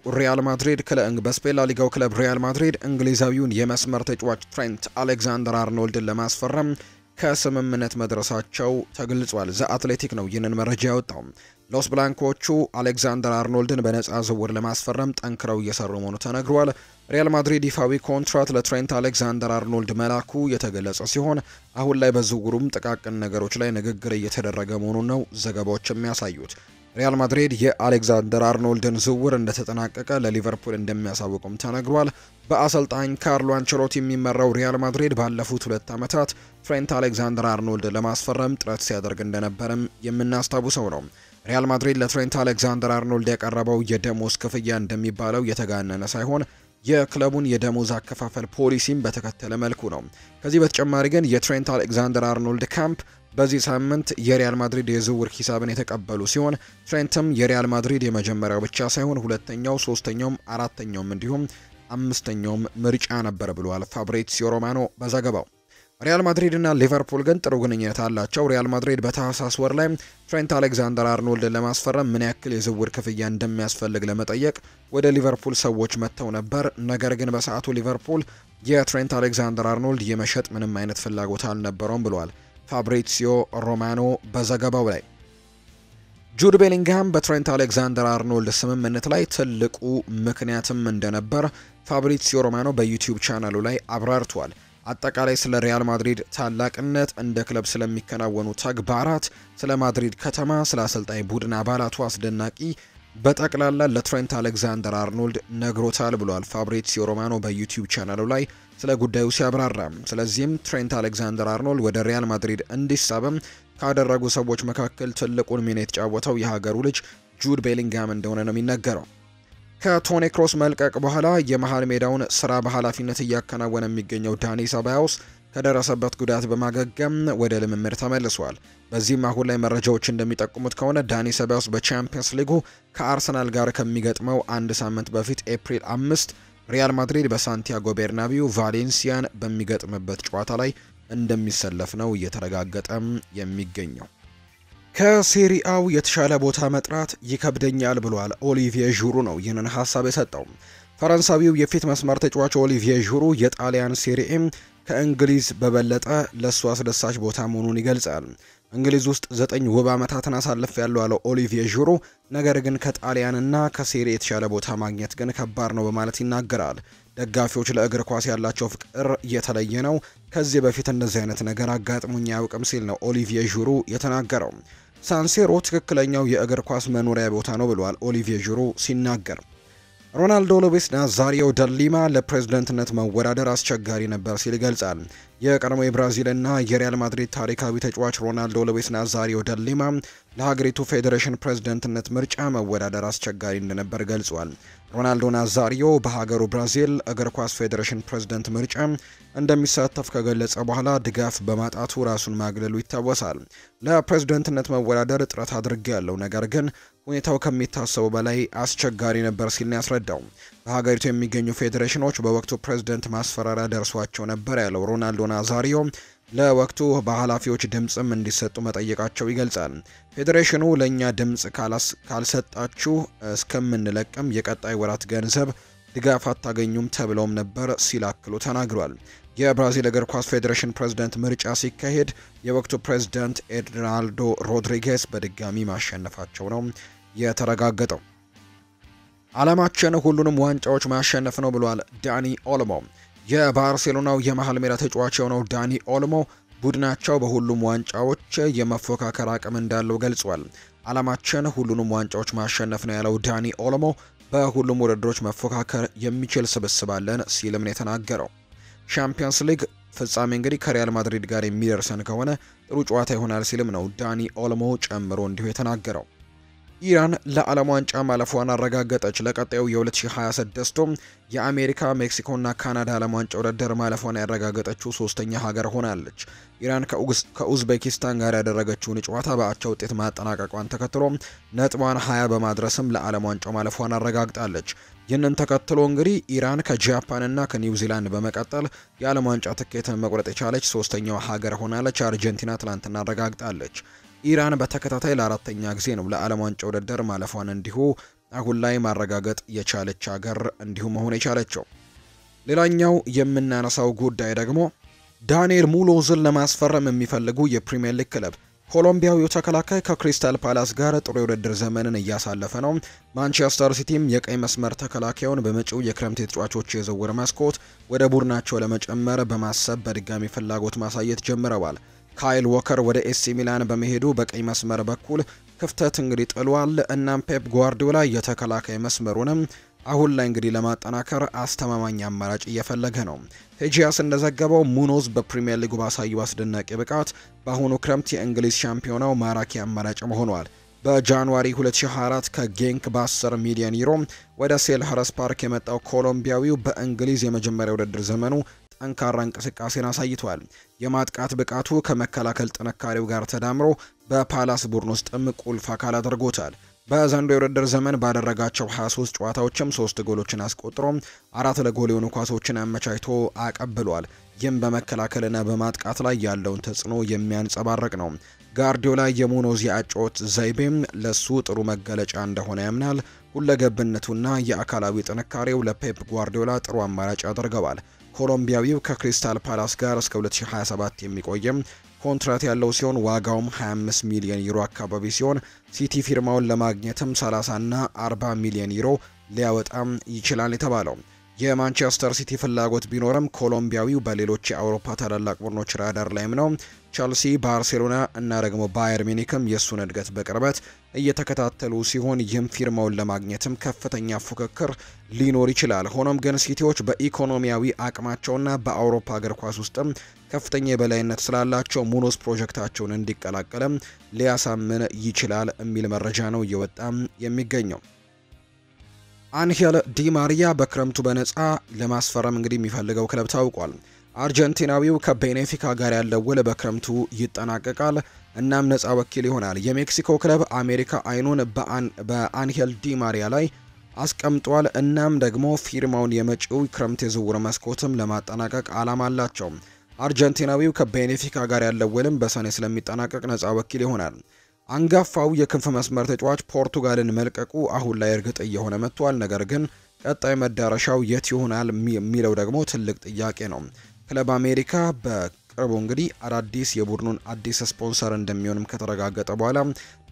ክለብ ሪያል ማድሪድ እንግሊዛዊውን የመስመር ተጫዋች ትሬንት አሌክዛንደር አርኖልድን ለማስፈረም ከስምምነት መድረሳቸው ተገልጿል። ዘ አትሌቲክ ነው ይህንን መረጃ ያወጣው። ሎስ ብላንኮቹ አሌክዛንደር አርኖልድን በነጻ ዝውውር ለማስፈረም ጠንክረው እየሰሩ መሆኑ ተነግሯል። ሪያል ማድሪድ ይፋዊ ኮንትራት ለትሬንት አሌክዛንደር አርኖልድ መላኩ የተገለጸ ሲሆን አሁን ላይ በዝውውሩም ጥቃቅን ነገሮች ላይ ንግግር እየተደረገ መሆኑን ነው ዘገባዎች የሚያሳዩት። ሪያል ማድሪድ የአሌክዛንደር አርኖልድን ዝውውር እንደተጠናቀቀ ለሊቨርፑል እንደሚያሳውቁም ተነግሯል። በአሰልጣኝ ካርሎ አንቸሎቲ የሚመራው ሪያል ማድሪድ ባለፉት 2 ዓመታት ትሬንት አሌክዛንደር አርኖልድ ለማስፈረም ጥረት ሲያደርግ እንደነበረም የምናስታውሰው ነው። ሪያል ማድሪድ ለትሬንት አሌክዛንደር አርኖልድ ያቀረበው የደሞዝ ክፍያ እንደሚባለው የተጋነነ ሳይሆን የክለቡን የደሞዝ አከፋፈል ፖሊሲም በተከተለ መልኩ ነው። ከዚህ በተጨማሪ ግን የትሬንት አሌክዛንደር አርኖልድ ካምፕ በዚህ ሳምንት የሪያል ማድሪድ የዝውውር ሂሳብን የተቀበሉ ሲሆን ትሬንትም የሪያል ማድሪድ የመጀመሪያው ብቻ ሳይሆን ሁለተኛው፣ ሶስተኛውም፣ አራተኛውም እንዲሁም አምስተኛውም ምርጫ ነበር ብሏል ፋብሪዚዮ ሮማኖ በዘገባው። ሪያል ማድሪድ እና ሊቨርፑል ግን ጥሩ ግንኙነት አላቸው። ሪያል ማድሪድ በታህሳስ ወር ላይ ትሬንት አሌክዛንደር አርኖልድን ለማስፈረም ምን ያክል የዝውውር ክፍያ እንደሚያስፈልግ ለመጠየቅ ወደ ሊቨርፑል ሰዎች መጥተው ነበር። ነገር ግን በሰዓቱ ሊቨርፑል የትሬንት አሌክዛንደር አርኖልድ የመሸጥ ምንም አይነት ፍላጎት አልነበረውም ብሏል ፋብሪዚዮ ሮማኖ በዘገባው ላይ። ጁድ ቤሊንግሃም በትሬንት አሌክዛንደር አርኖልድ ስምምነት ላይ ትልቁ ምክንያትም እንደነበር ፋብሪዚዮ ሮማኖ በዩቲዩብ ቻናሉ ላይ አብራርቷል። አጠቃላይ ስለ ሪያል ማድሪድ ታላቅነት፣ እንደ ክለብ ስለሚከናወኑ ተግባራት፣ ስለ ማድሪድ ከተማ፣ ስለ አሰልጣኝ ቡድን አባላቱ አስደናቂ በጠቅላላ ለትሬንት አሌክዛንደር አርኖልድ ነግሮታል ብሏል ፋብሪዚዮ ሮማኖ በዩቲዩብ ቻናሉ ላይ ስለ ጉዳዩ ሲያብራራ። ስለዚህም ትሬንት አሌክዛንደር አርኖልድ ወደ ሪያል ማድሪድ እንዲሳበም ካደረጉ ሰዎች መካከል ትልቁን ሚና የተጫወተው የሀገሩ ልጅ ጁድ ቤሊንግሃም እንደሆነ ነው የሚነገረው። ከቶኒ ክሮስ መልቀቅ በኋላ የመሃል ሜዳውን ስራ በኃላፊነት እያከናወነ የሚገኘው ዳኒ ሰባዮስ ከደረሰበት ጉዳት በማገገም ወደ ልምምድ ተመልሷል። በዚህም አሁን ላይ መረጃዎች እንደሚጠቁሙት ከሆነ ዳኒ ሰባዮስ በቻምፒየንስ ሊጉ ከአርሰናል ጋር ከሚገጥመው አንድ ሳምንት በፊት ኤፕሪል 5 ሪያል ማድሪድ በሳንቲያጎ ቤርናቢው ቫሌንሲያን በሚገጥምበት ጨዋታ ላይ እንደሚሰለፍ ነው እየተረጋገጠም የሚገኘው። ከሴሪአው የተሻለ ቦታ መጥራት ይከብደኛል ብሏል ኦሊቪዬ ዡሩ ነው ይህንን ሀሳብ የሰጠው። ፈረንሳዊው የፊት መስመር ተጫዋች ኦሊቪዬ ዡሩ የጣሊያን ሴሪኤም ከእንግሊዝ በበለጠ ለሱ አስደሳች ቦታ መሆኑን ይገልጻል። እንግሊዝ ውስጥ 9 ውብ ዓመታትን አሳልፍ ያለው ያለው ኦሊቪዬ ዡሩ ነገር ግን ከጣሊያንና ከሴሪ የተሻለ ቦታ ማግኘት ግን ከባድ ነው በማለት ይናገራል። ደጋፊዎች ለእግር ኳስ ያላቸው ፍቅር የተለየ ነው። ከዚህ በፊት እንደዚህ አይነት ነገር አጋጥሞኝ አያውቅም ሲል ነው ኦሊቪዬ ዡሩ የተናገረው። ሳንሴሮ ትክክለኛው የእግር ኳስ መኖሪያ ቦታ ነው ብሏል ኦሊቪዬ ዡሩ ሲናገር። ሮናልዶ ሉዊስ ናዛሪዮ ደሊማ ለፕሬዝዳንትነት መወዳደር አስቸጋሪ ነበር ሲል ይገልጻል። የቀድሞ የብራዚልና የሪያል ማድሪድ ታሪካዊ ተጫዋች ሮናልዶ ሉዊስ ናዛሪዮ ደሊማ ለሀገሪቱ ፌዴሬሽን ፕሬዝዳንትነት ምርጫ መወዳደር አስቸጋሪ እንደነበር ገልጿል። ሮናልዶ ናዛሪዮ በሀገሩ ብራዚል እግር ኳስ ፌዴሬሽን ፕሬዝዳንት ምርጫ እንደሚሳተፍ ከገለጸ በኋላ ድጋፍ በማጣቱ ራሱን ማግለሉ ይታወሳል። ለፕሬዝዳንትነት መወዳደር ጥረት አድርጌያለሁ፣ ነገር ግን ሁኔታው ከሚታሰቡ በላይ አስቸጋሪ ነበር ሲል ያስረዳው። በሀገሪቱ የሚገኙ ፌዴሬሽኖች በወቅቱ ፕሬዝዳንት ማስፈራሪያ ደርሷቸው ነበር ያለው ሮናልዶ ናዛሪዮ ለወቅቱ በኃላፊዎች ድምጽም እንዲሰጡ መጠየቃቸው ይገልጻል። ፌዴሬሽኑ ለኛ ድምጽ ካልሰጣችሁ እስከምንለቅም የቀጣይ ወራት ገንዘብ ድጋፍ አታገኙም ተብለውም ነበር ሲል አክሎ ተናግሯል። የብራዚል እግር ኳስ ፌዴሬሽን ፕሬዝዳንት ምርጫ ሲካሄድ የወቅቱ ፕሬዝዳንት ኤድናልዶ ሮድሪጌስ በድጋሚ ማሸነፋቸው ነው የተረጋገጠው። ዓላማችን ሁሉንም ዋንጫዎች ማሸነፍ ነው ብሏል ዳኒ ኦልሞ። የባርሴሎናው የመሃል ሜዳ ተጫዋች የሆነው ዳኒ ኦልሞ ቡድናቸው በሁሉም ዋንጫዎች የመፎካከር አቅም እንዳለው ገልጿል። ዓላማችን ሁሉንም ዋንጫዎች ማሸነፍ ነው ያለው ዳኒ ኦልሞ በሁሉም ውድድሮች መፎካከር የሚችል ስብስብ አለን ሲልም ነው የተናገረው። ቻምፒየንስ ሊግ ፍጻሜ እንግዲህ ከሪያል ማድሪድ ጋር የሚደርሰን ከሆነ ጥሩ ጨዋታ ይሆናል ሲልም ነው ዳኒ ኦልሞ ጨምሮ እንዲሁ የተናገረው። ኢራን ለዓለም ዋንጫ ማለፏን አረጋገጠች። ለቀጣዩ የ2026 የአሜሪካ፣ ሜክሲኮና ካናዳ ዓለም ዋንጫ ውድድር ማለፏን ያረጋገጠችው ሶስተኛ ሀገር ሆናለች። ኢራን ከኡዝቤኪስታን ጋር ያደረገችውን ጨዋታ በአቻ ውጤት ማጠናቀቋን ተከትሎ ነጥቧን 20 በማድረስም ለዓለም ዋንጫው ማለፏን አረጋግጣለች። ይህንን ተከትሎ እንግዲህ ኢራን ከጃፓንና ከኒውዚላንድ በመቀጠል የዓለም ዋንጫ ትኬትን መቁረጥ የቻለች ሶስተኛው ሀገር ሆናለች። አርጀንቲና ትላንትና አረጋግጣለች። ኢራን በተከታታይ ለአራተኛ ጊዜ ነው ለዓለም ዋንጫ ውድድር ማለፏን እንዲሁ አሁን ላይ ማረጋገጥ የቻለች ሀገር እንዲሁ መሆን የቻለችው። ሌላኛው የምናነሳው ጉዳይ ደግሞ ዳንኤል ሙሎዝን ለማስፈረም የሚፈልጉ የፕሪሚየር ሊግ ክለብ ኮሎምቢያዊው ተከላካይ ከክሪስታል ፓላስ ጋር ጥሩ የውድድር ዘመንን እያሳለፈ ነው። ማንቸስተር ሲቲም የቀይ መስመር ተከላካዩን በመጪው የክረምት የተጫዋቾች የዝውውር መስኮት ወደ ቡድናቸው ለመጨመር በማሰብ በድጋሚ ፍላጎት ማሳየት ጀምረዋል። ካይል ዎከር ወደ ኤሲ ሚላን በመሄዱ በቀይ መስመር በኩል ክፍተት እንግዲህ ጥሏል። እናም ፔፕ ጓርዲዮላ የተከላካይ መስመሩንም አሁን ላይ እንግዲህ ለማጠናከር አስተማማኝ አማራጭ እየፈለገ ነው። ቴጂያስ እንደዘገበው ሙኖዝ በፕሪሚየር ሊጉ ባሳዩ አስደናቂ ብቃት በአሁኑ ክረምት የእንግሊዝ ሻምፒዮናው ማራኪ አማራጭ ሆኗል። በጃንዋሪ 2024 ከጌንክ በ10 ሚሊዮን ዩሮ ወደ ሴልኸርስት ፓርክ የመጣው ኮሎምቢያዊው በእንግሊዝ የመጀመሪያ ውድድር ዘመኑ ጠንካራ እንቅስቃሴን አሳይቷል። የማጥቃት ብቃቱ ከመከላከል ጥንካሬው ጋር ተዳምሮ በፓላስ ቡድን ውስጥም ቁልፍ አካል አድርጎታል። በዘንድሮው የውድድር ዘመን ባደረጋቸው 23 ጨዋታዎችም 3 ጎሎችን አስቆጥሮ 4 ለጎል የሆኑ ኳሶችን አመቻችቶ አቀብሏል። ይህም በመከላከልና በማጥቃት ላይ ያለውን ተጽዕኖ የሚያንጸባርቅ ነው። ጋርዲዮላ የሙኖዝ የአጨዋወት ዘይቤም ለሱ ጥሩ መገለጫ እንደሆነ ያምናል። ሁለገብነቱና የአካላዊ ጥንካሬው ለፔፕ ጓርዲዮላ ጥሩ አማራጭ ያደርገዋል። ኮሎምቢያዊው ከክሪስታል ፓላስ ጋር እስከ 2027 የሚቆየም ኮንትራት ያለው ሲሆን ዋጋውም 25 ሚሊዮን ዩሮ አካባቢ ሲሆን ሲቲ ፊርማውን ለማግኘትም 30 እና 40 ሚሊዮን ዩሮ ሊያወጣም ይችላል የተባለው። የማንቸስተር ሲቲ ፍላጎት ቢኖርም ኮሎምቢያዊው በሌሎች የአውሮፓ ታላላቅ ቡድኖች ራዳር ላይም ነው። ቸልሲ፣ ባርሴሎና እና ደግሞ ባየር ሚኒክም የእሱን እድገት በቅርበት እየተከታተሉ ሲሆን ይህም ፊርማውን ለማግኘትም ከፍተኛ ፉክክር ሊኖር ይችላል። ሆኖም ግን ሲቲዎች በኢኮኖሚያዊ አቅማቸውና በአውሮፓ እግር ኳስ ውስጥም ከፍተኛ የበላይነት ስላላቸው ሙኖዝ ፕሮጀክታቸውን እንዲቀላቀልም ሊያሳምን ይችላል የሚል መረጃ ነው እየወጣም የሚገኘው። አንሄል ዲ ማሪያ በክረምቱ በነፃ ለማስፈረም እንግዲህ የሚፈልገው ክለብ ታውቋል። አርጀንቲናዊው ከቤኔፊካ ጋር ያለው ውል በክረምቱ ይጠናቀቃል። እናም ነፃ ወኪል ይሆናል። የሜክሲኮ ክለብ አሜሪካ አይኑን በአንሄል ዲ ማሪያ ላይ አስቀምጧል። እናም ደግሞ ፊርማውን የመጪው ክረምት የዝውውር መስኮትም ለማጠናቀቅ አላማ አላቸው። አርጀንቲናዊው ከቤኔፊካ ጋር ያለው ውልም በሰኔ ስለሚጠናቀቅ ነፃ ወኪል ይሆናል። አንጋፋው የክንፍ መስመር ተጫዋች ፖርቱጋልን መልቀቁ አሁን ላይ እርግጥ እየሆነ መጥቷል። ነገር ግን ቀጣይ መዳረሻው የት ይሆናል የሚለው ደግሞ ትልቅ ጥያቄ ነው። ክለብ አሜሪካ በቅርቡ እንግዲህ አዳዲስ የቡድኑን አዲስ ስፖንሰር እንደሚሆንም ከተረጋገጠ በኋላ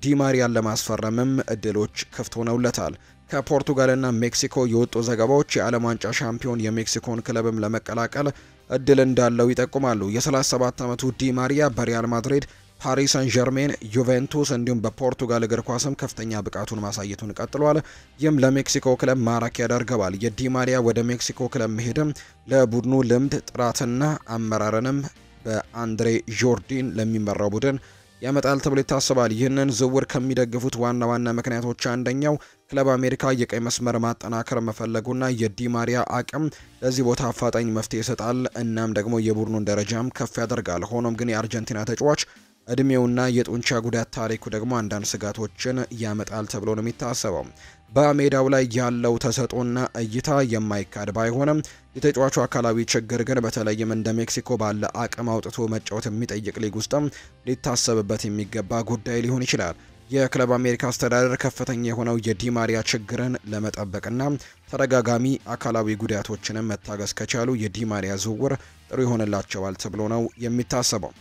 ዲማሪያን ለማስፈረምም እድሎች ክፍት ሆነውለታል። ከፖርቱጋልና ሜክሲኮ የወጡ ዘገባዎች የዓለም ዋንጫ ሻምፒዮን የሜክሲኮን ክለብም ለመቀላቀል እድል እንዳለው ይጠቁማሉ። የ37 ዓመቱ ዲማሪያ በሪያል ማድሪድ፣ ፓሪስ ሰን ዠርሜን፣ ዩቬንቱስ እንዲሁም በፖርቱጋል እግር ኳስም ከፍተኛ ብቃቱን ማሳየቱን ቀጥሏል። ይህም ለሜክሲኮ ክለብ ማራኪ ያደርገዋል። የዲማሪያ ወደ ሜክሲኮ ክለብ መሄድም ለቡድኑ ልምድ ጥራትና አመራርንም በአንድሬ ጆርዲን ለሚመራው ቡድን ያመጣል ተብሎ ይታሰባል። ይህንን ዝውውር ከሚደግፉት ዋና ዋና ምክንያቶች አንደኛው ክለብ አሜሪካ የቀይ መስመር ማጠናከር መፈለጉና የዲማሪያ አቅም ለዚህ ቦታ አፋጣኝ መፍትሄ ይሰጣል። እናም ደግሞ የቡድኑን ደረጃም ከፍ ያደርጋል። ሆኖም ግን የአርጀንቲና ተጫዋች እድሜውና የጡንቻ ጉዳት ታሪኩ ደግሞ አንዳንድ ስጋቶችን ያመጣል ተብሎ ነው የሚታሰበው። በሜዳው ላይ ያለው ተሰጥኦና እይታ የማይካድ ባይሆንም የተጫዋቹ አካላዊ ችግር ግን በተለይም እንደ ሜክሲኮ ባለ አቅም አውጥቶ መጫወት የሚጠይቅ ሊግ ውስጥም ሊታሰብበት የሚገባ ጉዳይ ሊሆን ይችላል። የክለብ አሜሪካ አስተዳደር ከፍተኛ የሆነው የዲማሪያ ችግርን ለመጠበቅና ተደጋጋሚ አካላዊ ጉዳቶችንም መታገስ ከቻሉ የዲማሪያ ዝውውር ጥሩ ይሆንላቸዋል ተብሎ ነው የሚታሰበው።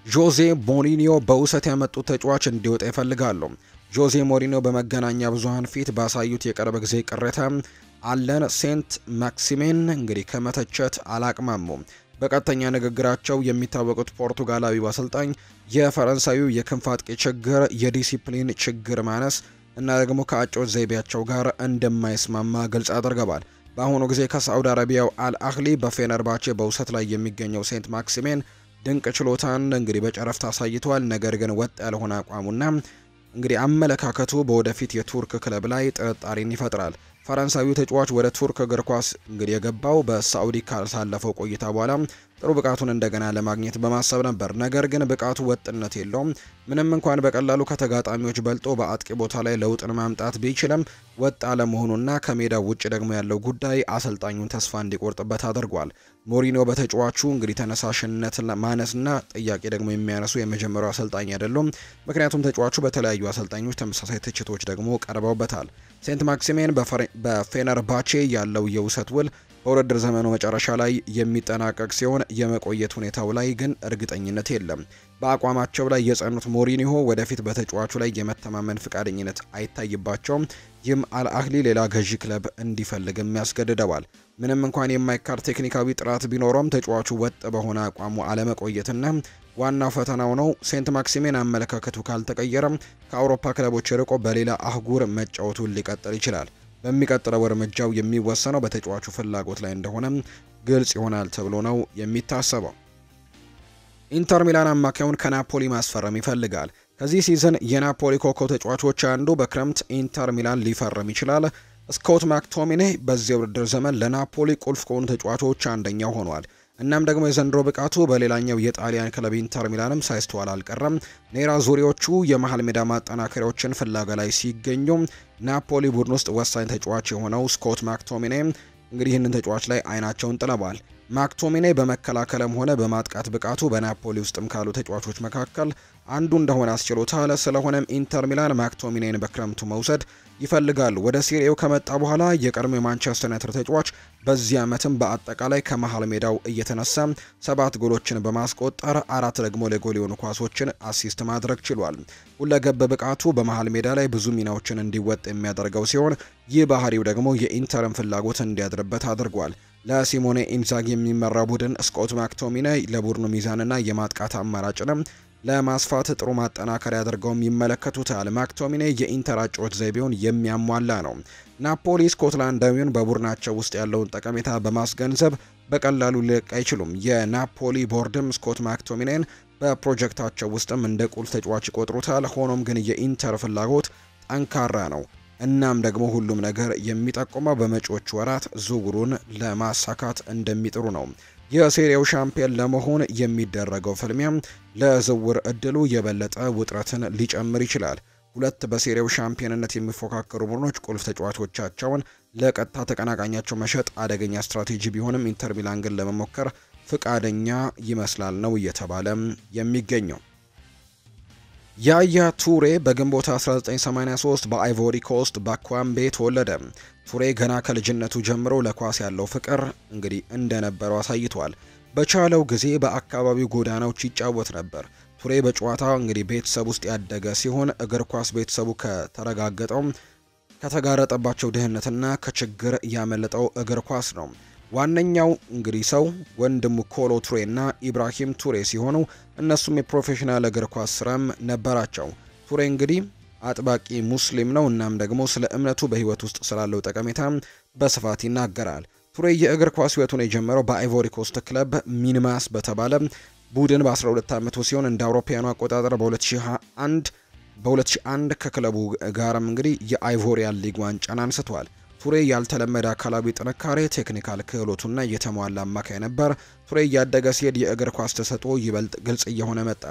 ጆዜ ሞሪኒዮ በውሰት ያመጡት ተጫዋች እንዲወጣ ይፈልጋሉ። ጆዜ ሞሪኒዮ በመገናኛ ብዙሃን ፊት ባሳዩት የቅርብ ጊዜ ቅሬታ አለን ሴንት ማክሲሜን እንግዲህ ከመተቸት አላቅማሙም። በቀጥተኛ ንግግራቸው የሚታወቁት ፖርቱጋላዊው አሰልጣኝ የፈረንሳዩ የክንፍ አጥቂ ችግር የዲሲፕሊን ችግር ማነስ እና ደግሞ ከአጨዋወት ዘይቤያቸው ጋር እንደማይስማማ ግልጽ አድርገዋል። በአሁኑ ጊዜ ከሳዑዲ አረቢያው አልአህሊ በፌነርባቼ በውሰት ላይ የሚገኘው ሴንት ማክሲሜን ድንቅ ችሎታን እንግዲህ በጨረፍታ አሳይቷል። ነገር ግን ወጥ ያልሆነ አቋሙና እንግዲህ አመለካከቱ በወደፊት የቱርክ ክለብ ላይ ጥርጣሬን ይፈጥራል። ፈረንሳዊው ተጫዋች ወደ ቱርክ እግር ኳስ እንግዲህ የገባው በሳዑዲ ካሳለፈው ቆይታ በኋላ ጥሩ ብቃቱን እንደገና ለማግኘት በማሰብ ነበር። ነገር ግን ብቃቱ ወጥነት የለውም። ምንም እንኳን በቀላሉ ከተጋጣሚዎች በልጦ በአጥቂ ቦታ ላይ ለውጥን ማምጣት ቢችልም ወጥ አለመሆኑና ከሜዳው ውጭ ደግሞ ያለው ጉዳይ አሰልጣኙን ተስፋ እንዲቆርጥበት አድርጓል። ሞሪኒዮ በተጫዋቹ እንግዲህ ተነሳሽነት ማነስና ጥያቄ ደግሞ የሚያነሱ የመጀመሪያው አሰልጣኝ አይደሉም። ምክንያቱም ተጫዋቹ በተለያዩ አሰልጣኞች ተመሳሳይ ትችቶች ደግሞ ቀርበውበታል። ሴንት ማክሲሜን በፌነርባቼ ያለው የውሰት ውል በውድድር ዘመኑ መጨረሻ ላይ የሚጠናቀቅ ሲሆን የመቆየት ሁኔታው ላይ ግን እርግጠኝነት የለም። በአቋማቸው ላይ የጸኑት ሞሪኒሆ ወደፊት በተጫዋቹ ላይ የመተማመን ፍቃደኝነት አይታይባቸውም። ይህም አልአህሊ ሌላ ገዢ ክለብ እንዲፈልግም ያስገድደዋል። ምንም እንኳን የማይካድ ቴክኒካዊ ጥራት ቢኖረውም ተጫዋቹ ወጥ በሆነ አቋሙ አለመቆየትና ዋናው ፈተናው ነው። ሴንት ማክሲሜን አመለካከቱ ካልተቀየረም ከአውሮፓ ክለቦች ርቆ በሌላ አህጉር መጫወቱን ሊቀጥል ይችላል። በሚቀጥለው እርምጃው የሚወሰነው በተጫዋቹ ፍላጎት ላይ እንደሆነ ግልጽ ይሆናል ተብሎ ነው የሚታሰበው። ኢንተር ሚላን አማካዩን ከናፖሊ ማስፈረም ይፈልጋል። ከዚህ ሲዝን የናፖሊ ኮከብ ተጫዋቾች አንዱ በክረምት ኢንተር ሚላን ሊፈርም ይችላል። ስኮት ማክቶሚኔ በዚህ ውድድር ዘመን ለናፖሊ ቁልፍ ከሆኑ ተጫዋቾች አንደኛው ሆኗል። እናም ደግሞ የዘንድሮ ብቃቱ በሌላኛው የጣሊያን ክለብ ኢንተር ሚላንም ሳይስተዋል አልቀረም። ኔራ ዙሪዎቹ የመሃል ሜዳ ማጠናከሪያዎችን ፍላጋ ላይ ሲገኙ ናፖሊ ቡድን ውስጥ ወሳኝ ተጫዋች የሆነው ስኮት ማክቶሚኔ እንግዲህ ይህንን ተጫዋች ላይ አይናቸውን ጥለዋል። ማክቶሚኔ በመከላከልም ሆነ በማጥቃት ብቃቱ በናፖሊ ውስጥም ካሉ ተጫዋቾች መካከል አንዱ እንደሆነ አስችሎታል። ስለሆነም ኢንተር ሚላን ማክቶሚኔን በክረምቱ መውሰድ ይፈልጋሉ። ወደ ሲሪኤው ከመጣ በኋላ የቀድሞ የማንቸስተር ዩናይትድ ተጫዋች በዚህ ዓመትም በአጠቃላይ ከመሃል ሜዳው እየተነሳ 7 ጎሎችን በማስቆጠር 4 ደግሞ ለጎል የሆኑ ኳሶችን አሲስት ማድረግ ችሏል። ሁለገብ ብቃቱ በመሃል ሜዳ ላይ ብዙ ሚናዎችን እንዲወጥ የሚያደርገው ሲሆን ይህ ባህሪው ደግሞ የኢንተርን ፍላጎት እንዲያድርበት አድርጓል። ለሲሞኔ ኢንዛጊ የሚመራ ቡድን ስኮት ማክቶሚኔ ለቡድኑ ሚዛንና የማጥቃት አማራጭንም ለማስፋት ጥሩ ማጠናከሪያ አድርገውም ይመለከቱታል። ማክቶሚኔ የኢንተር አጨዋወት ዘይቤውን የሚያሟላ ነው። ናፖሊ ስኮትላንዳዊውን በቡድናቸው ውስጥ ያለውን ጠቀሜታ በማስገንዘብ በቀላሉ ሊለቅ አይችሉም። የናፖሊ ቦርድም ስኮት ማክቶሚኔን በፕሮጀክታቸው ውስጥም እንደ ቁልፍ ተጫዋች ይቆጥሩታል። ሆኖም ግን የኢንተር ፍላጎት ጠንካራ ነው። እናም ደግሞ ሁሉም ነገር የሚጠቁመው በመጪዎቹ ወራት ዝውውሩን ለማሳካት እንደሚጥሩ ነው። የሴሪያው ሻምፒዮን ለመሆን የሚደረገው ፍልሚያ ለዝውውር እድሉ የበለጠ ውጥረትን ሊጨምር ይችላል። ሁለት በሴሪያው ሻምፒዮንነት የሚፎካከሩ ቡድኖች ቁልፍ ተጫዋቾቻቸውን ለቀጥታ ተቀናቃኛቸው መሸጥ አደገኛ ስትራቴጂ ቢሆንም ኢንተር ሚላን ግን ለመሞከር ፍቃደኛ ይመስላል ነው እየተባለ የሚገኘው። ያያ ቱሬ በግንቦት 1983 በአይቮሪ ኮስት ባኳምቤ ተወለደ። ቱሬ ገና ከልጅነቱ ጀምሮ ለኳስ ያለው ፍቅር እንግዲህ እንደነበረው አሳይቷል። በቻለው ጊዜ በአካባቢው ጎዳናዎች ይጫወት ነበር። ቱሬ በጨዋታ እንግዲህ ቤተሰብ ውስጥ ያደገ ሲሆን እግር ኳስ ቤተሰቡ ከተጋረጠባቸው ድህነትና ከችግር ያመለጠው እግር ኳስ ነው። ዋነኛው እንግዲህ ሰው ወንድሙ ኮሎ ቱሬ እና ኢብራሂም ቱሬ ሲሆኑ እነሱም የፕሮፌሽናል እግር ኳስ ስራም ነበራቸው። ቱሬ እንግዲህ አጥባቂ ሙስሊም ነው። እናም ደግሞ ስለ እምነቱ በህይወት ውስጥ ስላለው ጠቀሜታ በስፋት ይናገራል። ቱሬ የእግር ኳስ ህይወቱን የጀመረው በአይቮሪ ኮስት ክለብ ሚኒማስ በተባለ ቡድን በ12 ዓመቱ ሲሆን እንደ አውሮፓውያኑ አቆጣጠር በ2001 ከክለቡ ጋርም እንግዲህ የአይቮሪያን ሊግ ዋንጫን አንስቷል። ቱሬ ያልተለመደ አካላዊ ጥንካሬ፣ ቴክኒካል ክህሎቱና የተሟላ አማካይ ነበር። ቱሬ እያደገ ሲሄድ የእግር ኳስ ተሰጥኦ ይበልጥ ግልጽ እየሆነ መጣ።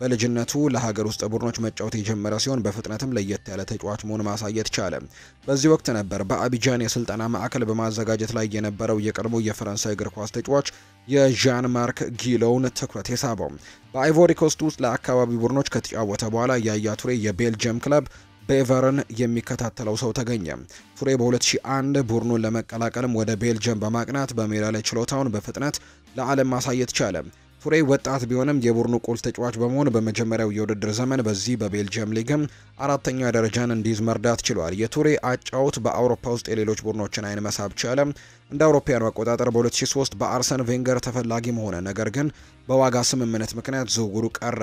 በልጅነቱ ለሀገር ውስጥ ቡድኖች መጫወት የጀመረ ሲሆን በፍጥነትም ለየት ያለ ተጫዋች መሆን ማሳየት ቻለ። በዚህ ወቅት ነበር በአቢጃን የስልጠና ማዕከል በማዘጋጀት ላይ የነበረው የቀድሞ የፈረንሳይ እግር ኳስ ተጫዋች የዣን ማርክ ጊሎውን ትኩረት የሳበው። በአይቮሪ ኮስት ውስጥ ለአካባቢ ቡድኖች ከተጫወተ በኋላ ያያ ቱሬ የቤልጅየም ክለብ ቤቨርን የሚከታተለው ሰው ተገኘ። ቱሬ በ2001 ቡድኑን ለመቀላቀልም ወደ ቤልጅየም በማቅናት በሜዳ ላይ ችሎታውን በፍጥነት ለዓለም ማሳየት ቻለ። ቱሬ ወጣት ቢሆንም የቡድኑ ቁልፍ ተጫዋች በመሆን በመጀመሪያው የውድድር ዘመን በዚህ በቤልጂየም ሊግም አራተኛ ደረጃን እንዲይዝ መርዳት ችሏል። የቱሬ አጫውት በአውሮፓ ውስጥ የሌሎች ቡድኖችን አይን መሳብ ቻለ። እንደ አውሮፓውያኑ አቆጣጠር በ2003 በአርሰን ቬንገር ተፈላጊ ሆነ፣ ነገር ግን በዋጋ ስምምነት ምክንያት ዝውውሩ ቀረ።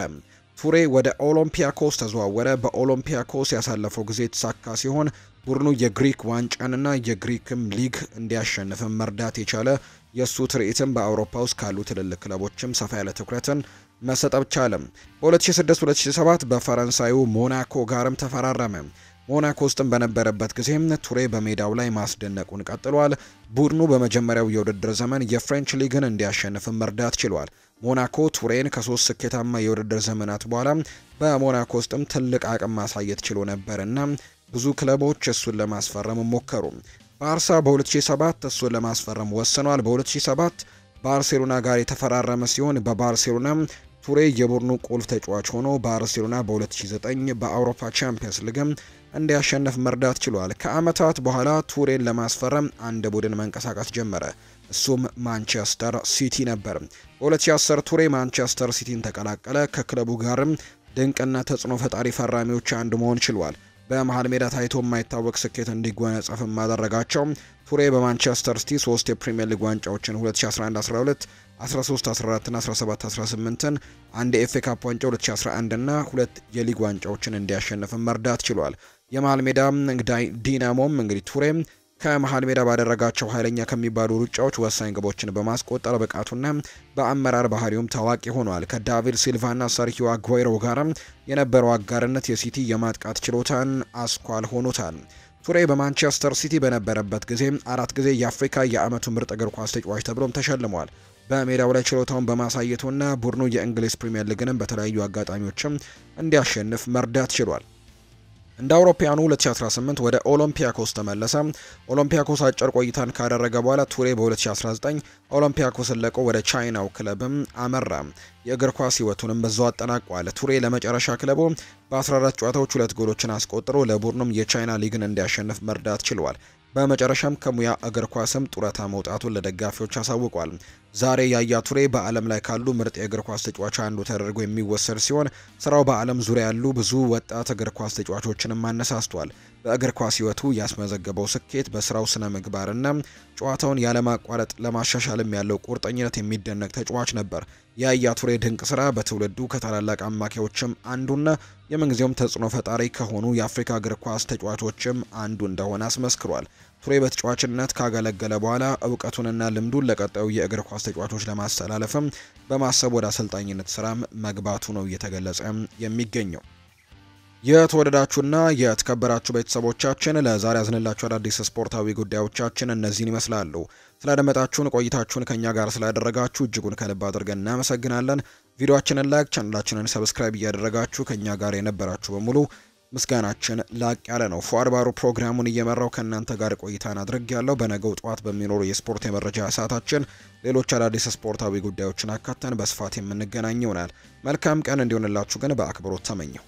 ቱሬ ወደ ኦሎምፒያኮስ ተዘዋወረ። በኦሎምፒያኮስ ያሳለፈው ጊዜ የተሳካ ሲሆን ቡድኑ የግሪክ ዋንጫንና የግሪክም ሊግ እንዲያሸንፍም መርዳት የቻለ የሱ ትርኢትም በአውሮፓ ውስጥ ካሉ ትልልቅ ክለቦችም ሰፋ ያለ ትኩረትን መሰጠት ቻለ። በ2006-2007 በፈረንሳዩ ሞናኮ ጋርም ተፈራረመ። ሞናኮ ውስጥም በነበረበት ጊዜም ቱሬ በሜዳው ላይ ማስደነቁን ቀጥሏል። ቡድኑ በመጀመሪያው የውድድር ዘመን የፍሬንች ሊግን እንዲያሸንፍም መርዳት ችሏል። ሞናኮ ቱሬን ከ3 ስኬታማ የውድድር ዘመናት በኋላ በሞናኮ ውስጥም ትልቅ አቅም ማሳየት ችሎ ነበርና ብዙ ክለቦች እሱን ለማስፈረም ሞከሩ። ባርሳ በ2007 እሱን ለማስፈረም ወስኗል። በ2007 ባርሴሎና ጋር የተፈራረመ ሲሆን በባርሴሎና ቱሬ የቡድኑ ቁልፍ ተጫዋች ሆኖ ባርሴሎና በ2009 በአውሮፓ ቻምፒየንስ ሊግም እንዲያሸንፍ መርዳት ችሏል። ከአመታት በኋላ ቱሬን ለማስፈረም አንድ ቡድን መንቀሳቀስ ጀመረ። እሱም ማንቸስተር ሲቲ ነበር። በ2010 ቱሬ ማንቸስተር ሲቲን ተቀላቀለ። ከክለቡ ጋርም ድንቅና ተጽዕኖ ፈጣሪ ፈራሚዎች አንዱ መሆን ችሏል። በመሃል ሜዳ ታይቶ የማይታወቅ ስኬት እንዲጎናጸፍ ማድረጋቸው ቱሬ በማንቸስተር ሲቲ 3 የፕሪሚየር ሊግ ዋንጫዎችን 2011-12፣ 13-14 እና 17-18ን አንድ የኤፍኤ ካፕ ዋንጫ 2011 እና 2 የሊግ ዋንጫዎችን እንዲያሸንፍ መርዳት ችሏል። የመሃል ሜዳ ዲናሞም እንግዲህ ቱሬ ከመሃል ሜዳ ባደረጋቸው ኃይለኛ ከሚባሉ ሩጫዎች ወሳኝ ግቦችን በማስቆጠር ብቃቱና በአመራር ባህሪውም ታዋቂ ሆኗል። ከዳቪድ ሲልቫና ሰርሂዮ አጉዌሮ ጋርም የነበረው አጋርነት የሲቲ የማጥቃት ችሎታን አስኳል ሆኖታል። ቱሬ በማንቸስተር ሲቲ በነበረበት ጊዜ 4 ጊዜ የአፍሪካ የአመቱ ምርጥ እግር ኳስ ተጫዋች ተብሎም ተሸልሟል። በሜዳው ላይ ችሎታውን በማሳየቱና ቡድኑ የእንግሊዝ ፕሪሚየር ሊግንም በተለያዩ አጋጣሚዎችም እንዲያሸንፍ መርዳት ችሏል። እንደ አውሮፓውያኑ 2018 ወደ ኦሎምፒያኮስ ተመለሰ። ኦሎምፒያኮስ አጭር ቆይታን ካደረገ በኋላ ቱሬ በ2019 ኦሎምፒያኮስን ለቆ ወደ ቻይናው ክለብም አመራ። የእግር ኳስ ህይወቱንም በዛው አጠናቋል። ቱሬ ለመጨረሻ ክለቡ በ14 ጨዋታዎች 2 ጎሎችን አስቆጥሮ ለቡድኑም የቻይና ሊግን እንዲያሸንፍ መርዳት ችሏል። በመጨረሻም ከሙያ እግር ኳስም ጡረታ መውጣቱን ለደጋፊዎች አሳውቋል። ዛሬ ያያ ቱሬ በዓለም ላይ ካሉ ምርጥ የእግር ኳስ ተጫዋች አንዱ ተደርጎ የሚወሰድ ሲሆን ስራው በዓለም ዙሪያ ያሉ ብዙ ወጣት እግር ኳስ ተጫዋቾችንም አነሳስቷል። በእግር ኳስ ህይወቱ ያስመዘገበው ስኬት በስራው ስነ ምግባርና ጨዋታውን ያለማቋረጥ ለማሻሻልም ያለው ቁርጠኝነት የሚደነቅ ተጫዋች ነበር። ያያ ቱሬ ድንቅ ስራ በትውልዱ ከታላላቅ አማካዮችም አንዱና የምንጊዜውም ተጽዕኖ ፈጣሪ ከሆኑ የአፍሪካ እግር ኳስ ተጫዋቾችም አንዱ እንደሆነ አስመስክሯል። ቱሬ በተጫዋችነት ካገለገለ በኋላ እውቀቱንና ልምዱን ለቀጣዩ የእግር ኳስ ተጫዋቾች ለማስተላለፍም በማሰብ ወደ አሰልጣኝነት ስራም መግባቱ ነው እየተገለጸ የሚገኘው። የተወደዳችሁና የተከበራችሁ ቤተሰቦቻችን ለዛሬ ያዝንላችሁ አዳዲስ ስፖርታዊ ጉዳዮቻችን እነዚህን ይመስላሉ። ስላደመጣችሁን ቆይታችሁን ከኛ ጋር ስላደረጋችሁ እጅጉን ከልብ አድርገን እናመሰግናለን። ቪዲዮአችንን ላይክ፣ ቻናላችንን ሰብስክራይብ እያደረጋችሁ ከኛ ጋር የነበራችሁ በሙሉ ምስጋናችን ላቅ ያለ ነው። ፉአድ ባሩ ፕሮግራሙን እየመራው ከእናንተ ጋር ቆይታን አድርጌያለሁ። በነገው ጠዋት በሚኖሩ የስፖርት የመረጃ ሰዓታችን ሌሎች አዳዲስ ስፖርታዊ ጉዳዮችን አካተን በስፋት የምንገናኝ ይሆናል። መልካም ቀን እንዲሆንላችሁ ግን በአክብሮት ተመኘው።